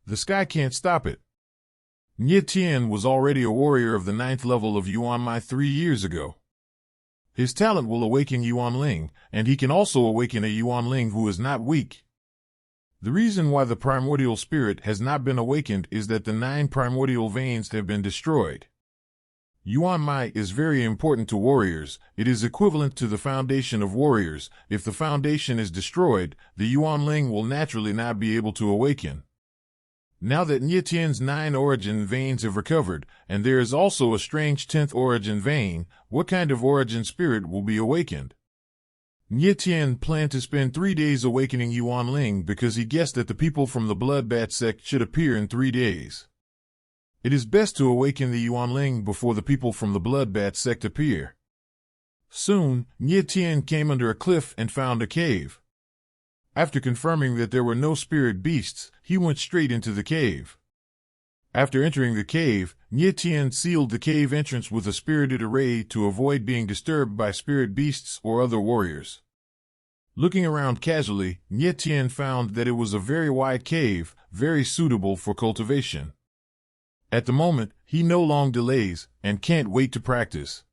The sky can't stop it. Nye Tian was already a warrior of the 9th level of Yuan Mai 3 years ago. His talent will awaken Yuan Ling, and he can also awaken a Yuan Ling who is not weak. The reason why the primordial spirit has not been awakened is that the 9 primordial veins have been destroyed. Yuan Mai is very important to warriors. It is equivalent to the foundation of warriors. If the foundation is destroyed, the Yuan Ling will naturally not be able to awaken. Now that Nye Tian's 9 origin veins have recovered, and there is also a strange 10th origin vein, what kind of origin spirit will be awakened? Nye Tian planned to spend 3 days awakening Yuan Ling because he guessed that the people from the Bloodbat sect should appear in 3 days. It is best to awaken the Yuan Ling before the people from the Bloodbat sect appear. Soon, Nye Tian came under a cliff and found a cave. After confirming that there were no spirit beasts, he went straight into the cave. After entering the cave, Nye Tian sealed the cave entrance with a spirited array to avoid being disturbed by spirit beasts or other warriors. Looking around casually, Nye Tian found that it was a very wide cave, very suitable for cultivation. At the moment, he no longer delays and can't wait to practice.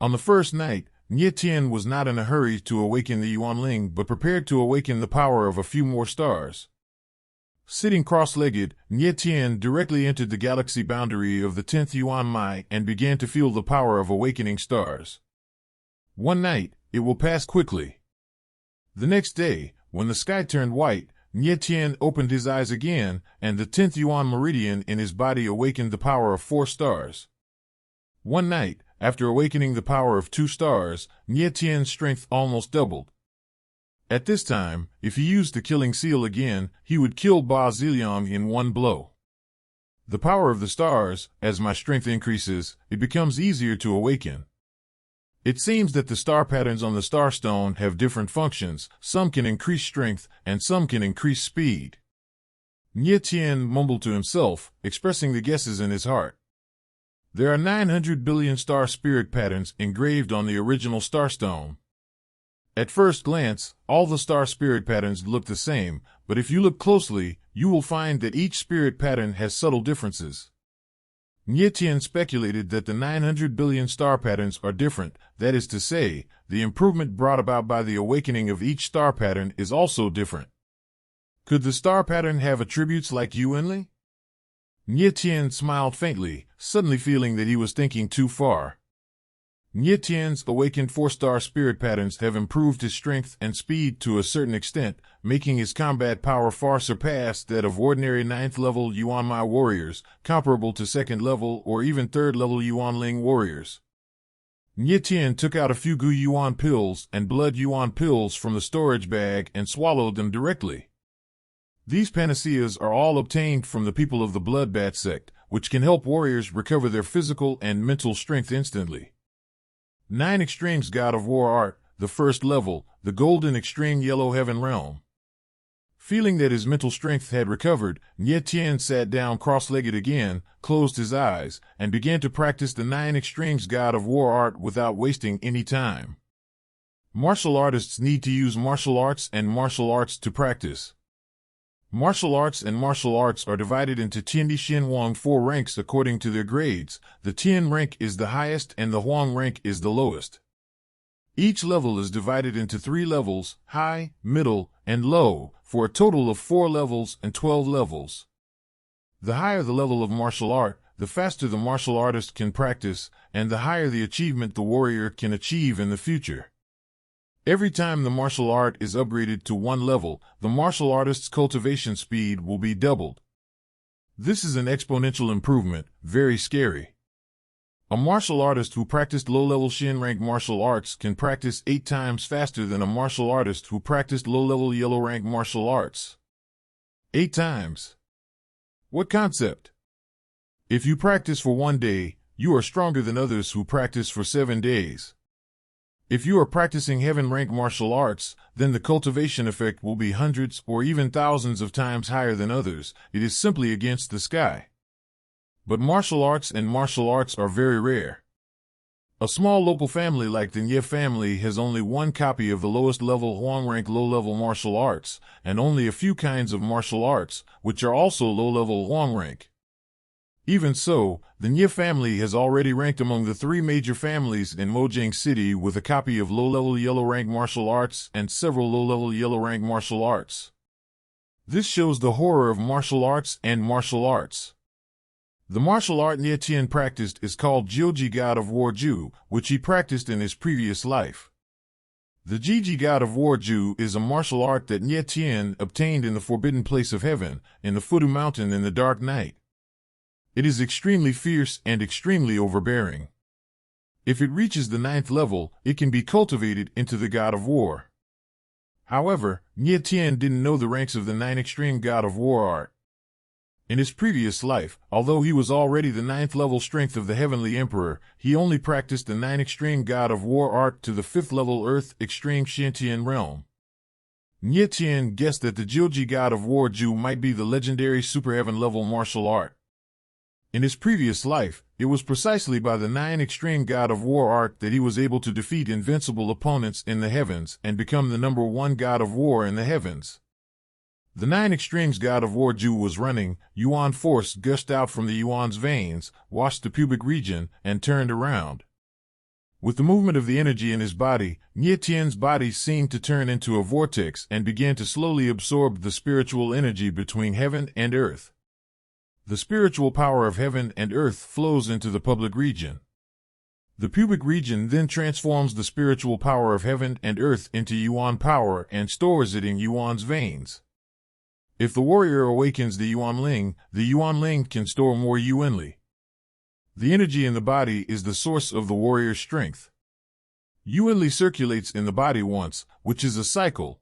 On the first night, Nye Tian was not in a hurry to awaken the Yuan Ling but prepared to awaken the power of a few more stars. Sitting cross-legged, Nye Tian directly entered the galaxy boundary of the 10th Yuan Mai and began to feel the power of awakening stars. One night, it will pass quickly. The next day, when the sky turned white, Nye Tian opened his eyes again, and the 10th Yuan meridian in his body awakened the power of 4 stars. One night, after awakening the power of 2 stars, Nye Tian's strength almost doubled. At this time, if he used the killing seal again, he would kill Ba Ziliang in 1 blow. The power of the stars, as my strength increases, it becomes easier to awaken. It seems that the star patterns on the starstone have different functions. Some can increase strength, and some can increase speed. Nye Tian mumbled to himself, expressing the guesses in his heart. There are 900 billion star spirit patterns engraved on the original starstone. At first glance, all the star spirit patterns look the same, but if you look closely, you will find that each spirit pattern has subtle differences. Nye Tian speculated that the 900 billion star patterns are different, that is to say, the improvement brought about by the awakening of each star pattern is also different. Could the star pattern have attributes like Yuanli? Nye Tian smiled faintly, suddenly feeling that he was thinking too far. Nye Tian's awakened 4-star spirit patterns have improved his strength and speed to a certain extent, making his combat power far surpass that of ordinary 9th level Yuan Mai warriors, comparable to 2nd level or even 3rd level Yuan Ling warriors. Nye Tian took out a few Gu Yuan pills and Blood Yuan pills from the storage bag and swallowed them directly. These panaceas are all obtained from the people of the Bloodbat sect, which can help warriors recover their physical and mental strength instantly. 9 Extremes God of War Art, the 1st level, the Golden Extreme Yellow Heaven Realm. Feeling that his mental strength had recovered, Nye Tian sat down cross-legged again, closed his eyes, and began to practice the 9 Extremes God of War Art without wasting any time. Martial artists need to use martial arts and martial arts to practice. Martial arts and martial arts are divided into Tiandi Xin Huang 4 ranks according to their grades. The Tian rank is the highest and the Huang rank is the lowest. Each level is divided into 3 levels, high, middle, and low, for a total of 4 levels and 12 levels. The higher the level of martial art, the faster the martial artist can practice, and the higher the achievement the warrior can achieve in the future. Every time the martial art is upgraded to 1 level, the martial artist's cultivation speed will be doubled. This is an exponential improvement, very scary. A martial artist who practiced low-level Xin rank martial arts can practice 8 times faster than a martial artist who practiced low-level yellow rank martial arts. 8 times. What concept? If you practice for 1 day, you are stronger than others who practice for 7 days. If you are practicing heaven rank martial arts, then the cultivation effect will be hundreds or even thousands of times higher than others. It is simply against the sky. But martial arts and martial arts are very rare. A small local family like the Nye family has only one copy of the lowest level Huang rank low-level martial arts, and only a few kinds of martial arts, which are also low-level Huang rank. Even so, the Nye family has already ranked among the 3 major families in Mojang City with a copy of low-level yellow rank martial arts and several low-level yellow rank martial arts. This shows the horror of martial arts and martial arts. The martial art Nye Tian practiced is called Jioji God of War Ju, which he practiced in his previous life. The Jiji God of War Ju is a martial art that Nye Tian obtained in the Forbidden Place of Heaven, in the Fudu Mountain in the Dark Night. It is extremely fierce and extremely overbearing. If it reaches the 9th level, it can be cultivated into the God of War. However, Nye Tian didn't know the ranks of the 9 extreme God of War art. In his previous life, although he was already the 9th level strength of the Heavenly Emperor, he only practiced the 9 extreme God of War art to the 5th level Earth extreme Shintian realm. Nye Tian guessed that the Jioji God of War Ju might be the legendary Super Heaven level martial art. In his previous life, it was precisely by the 9 extreme God of War art that he was able to defeat invincible opponents in the heavens and become the number 1 God of War in the heavens. The 9 extremes God of War Ju was running, Yuan force gushed out from the Yuan's veins, washed the pubic region, and turned around. With the movement of the energy in his body, Nye Tian's body seemed to turn into a vortex and began to slowly absorb the spiritual energy between heaven and earth. The spiritual power of heaven and earth flows into the pubic region. The pubic region then transforms the spiritual power of heaven and earth into Yuan power and stores it in Yuan's veins. If the warrior awakens the Yuanling can store more Yuanli. The energy in the body is the source of the warrior's strength. Yuanli circulates in the body once, which is a cycle.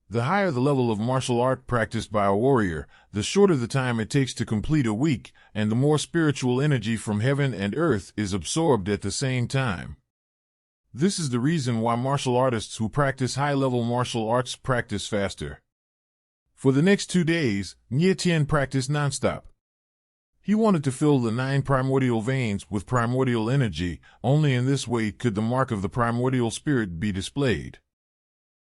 The higher the level of martial art practiced by a warrior, the shorter the time it takes to complete a week, and the more spiritual energy from heaven and earth is absorbed at the same time. This is the reason why martial artists who practice high-level martial arts practice faster. For the next 2 days, Nye Tian practiced nonstop. He wanted to fill the 9 primordial veins with primordial energy. Only in this way could the mark of the primordial spirit be displayed.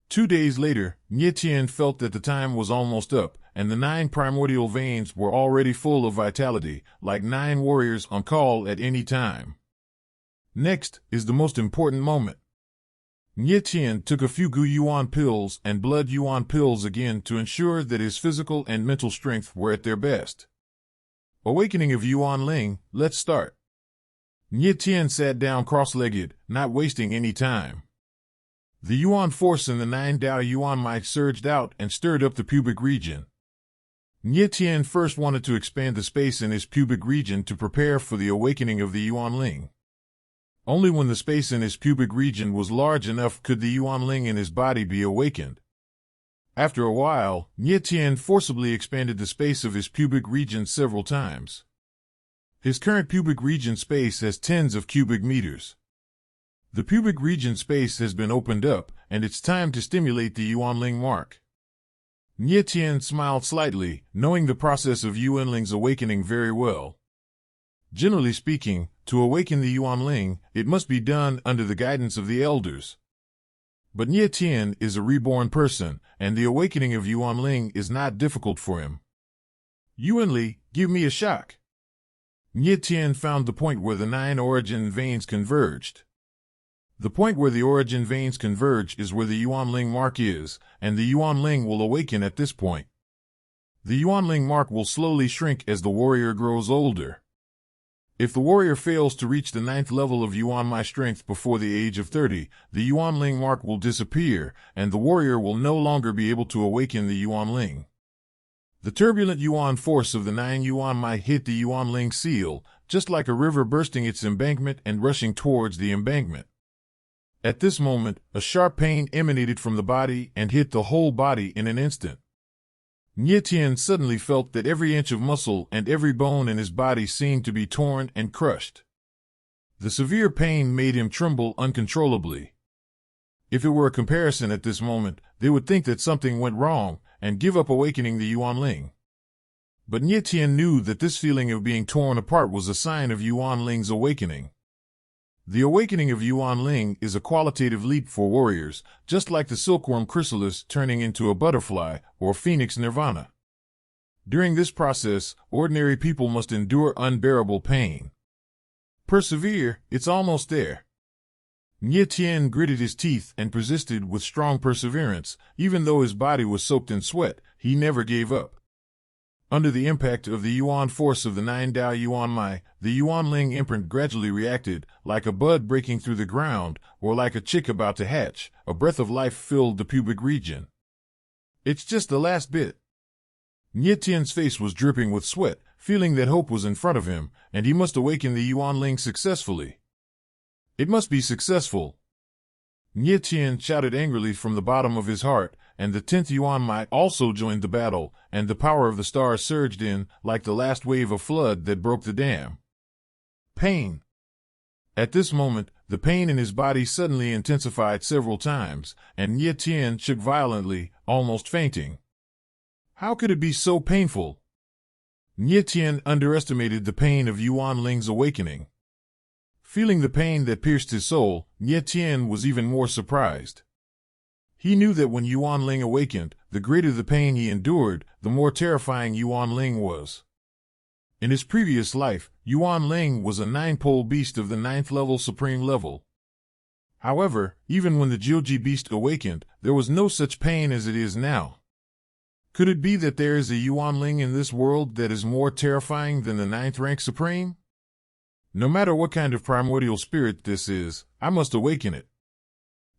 2 days later, Nye Tian felt that the time was almost up, and the 9 primordial veins were already full of vitality, like 9 warriors on call at any time. Next is the most important moment. Nye Tian took a few Gu Yuan pills and blood Yuan pills again to ensure that his physical and mental strength were at their best. Awakening of Yuanling, let's start. Nye Tian sat down cross-legged, not wasting any time. The Yuan force in the 9 Dao Yuan might surged out and stirred up the pubic region. Nye Tian first wanted to expand the space in his pubic region to prepare for the awakening of the Yuanling. Only when the space in his pubic region was large enough could the Yuanling in his body be awakened. After a while, Nye Tian forcibly expanded the space of his pubic region several times. His current pubic region space has tens of cubic meters. The pubic region space has been opened up, and it's time to stimulate the Yuanling mark. Nye Tian smiled slightly, knowing the process of Yuanling's awakening very well. Generally speaking, to awaken the Yuanling, it must be done under the guidance of the elders. But Nye Tian is a reborn person, and the awakening of Yuanling is not difficult for him. Yuanli, give me a shock. Nye Tian found the point where the 9 origin veins converged. The point where the origin veins converge is where the Yuanling mark is, and the Yuanling will awaken at this point. The Yuanling mark will slowly shrink as the warrior grows older. If the warrior fails to reach the 9th level of Yuan strength before the age of 30, the Yuanling mark will disappear, and the warrior will no longer be able to awaken the Yuanling. The turbulent Yuan force of the 9 Yuan might hit the Yuanling seal, just like a river bursting its embankment and rushing towards the embankment. At this moment, a sharp pain emanated from the body and hit the whole body in an instant. Nye Tian suddenly felt that every inch of muscle and every bone in his body seemed to be torn and crushed. The severe pain made him tremble uncontrollably. If it were a comparison at this moment, they would think that something went wrong and give up awakening the Yuanling. But Nye Tian knew that this feeling of being torn apart was a sign of Yuanling's awakening. The awakening of Yuan Ling is a qualitative leap for warriors, just like the silkworm chrysalis turning into a butterfly or phoenix nirvana. During this process, ordinary people must endure unbearable pain. Persevere, it's almost there. Nie Tien gritted his teeth and persisted with strong perseverance. Even though his body was soaked in sweat, he never gave up. Under the impact of the Yuan force of the 9 Dao Yuan Mai, the Yuan Ling imprint gradually reacted, like a bud breaking through the ground, or like a chick about to hatch. A breath of life filled the pubic region. It's just the last bit. Nie Tien's face was dripping with sweat, feeling that hope was in front of him, and he must awaken the Yuan Ling successfully. It must be successful. Nie Tien shouted angrily from the bottom of his heart, and the 10th Yuan Mai also joined the battle, and the power of the stars surged in, like the last wave of flood that broke the dam. Pain. At this moment, the pain in his body suddenly intensified several times, and Nie Tien shook violently, almost fainting. How could it be so painful? Nie Tien underestimated the pain of Yuan Ling's awakening. Feeling the pain that pierced his soul, Nie Tien was even more surprised. He knew that when Yuan Ling awakened, the greater the pain he endured, the more terrifying Yuan Ling was. In his previous life, Yuan Ling was a 9-pole beast of the 9th level supreme level. However, even when the Jiuji beast awakened, there was no such pain as it is now. Could it be that there is a Yuan Ling in this world that is more terrifying than the 9th rank supreme? No matter what kind of primordial spirit this is, I must awaken it.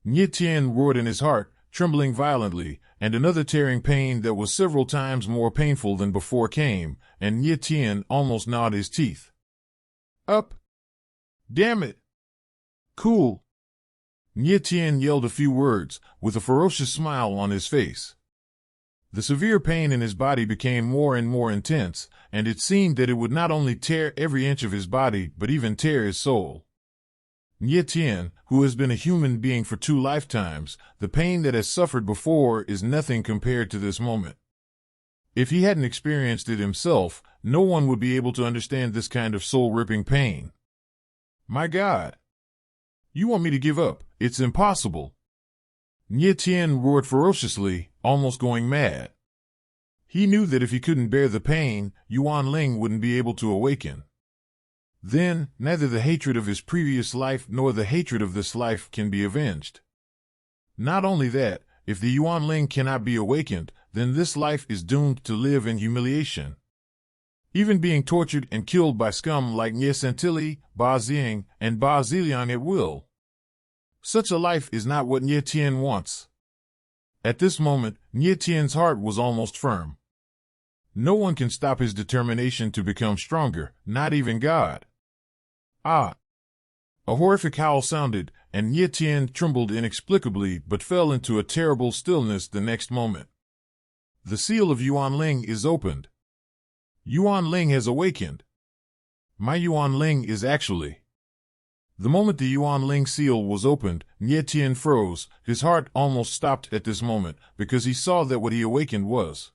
Nie Tien roared in his heart, trembling violently, and another tearing pain that was several times more painful than before came, and Nie Tien almost gnawed his teeth. Up! Damn it! Cool! Nie Tien yelled a few words, with a ferocious smile on his face. The severe pain in his body became more and more intense, and it seemed that it would not only tear every inch of his body, but even tear his soul. Nie Tien, who has been a human being for 2 lifetimes, the pain that has suffered before is nothing compared to this moment. If he hadn't experienced it himself, no one would be able to understand this kind of soul-ripping pain. My God! You want me to give up? It's impossible! Nie Tien roared ferociously, almost going mad. He knew that if he couldn't bear the pain, Yuan Ling wouldn't be able to awaken. Then, neither the hatred of his previous life nor the hatred of this life can be avenged. Not only that, if the Yuan Ling cannot be awakened, then this life is doomed to live in humiliation. Even being tortured and killed by scum like Nie Centili, Ba Xiang, and Ba Ziliang at will. Such a life is not what Nie Tien wants. At this moment, Nie Tien's heart was almost firm. No one can stop his determination to become stronger, not even God. Ah! A horrific howl sounded, and Nie Tien trembled inexplicably but fell into a terrible stillness the next moment. The seal of Yuan Ling is opened. Yuan Ling has awakened. My Yuan Ling is actually... The moment the Yuan Ling seal was opened, Nie Tien froze. His heart almost stopped at this moment, because he saw that what he awakened was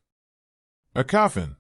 a coffin.